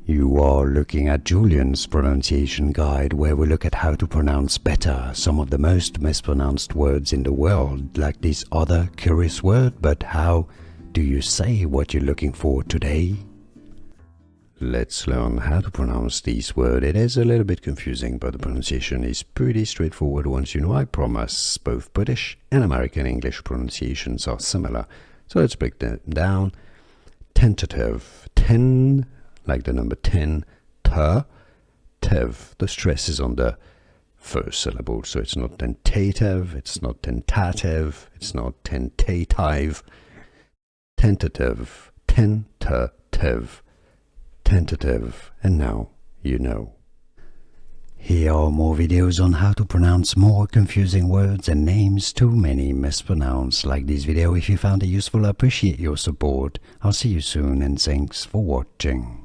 You are looking at Julian's pronunciation guide, where we look at how to pronounce better some of the most mispronounced words in the world, like this other curious word. But how do you say what you're looking for today? Let's learn how to pronounce this word. It is a little bit confusing, but the pronunciation is pretty straightforward once you know. I promise both British and American English pronunciations are similar. So let's break them down. Tentative, ten, like the number 10, tive. The stress is on the first syllable, so it's not tentative, it's not tentative, it's not tentative. Tentative, tentative, tentative, and now you know. Here are more videos on how to pronounce more confusing words and names too many mispronounced. Like this video if you found it useful. I appreciate your support. I'll see you soon and thanks for watching.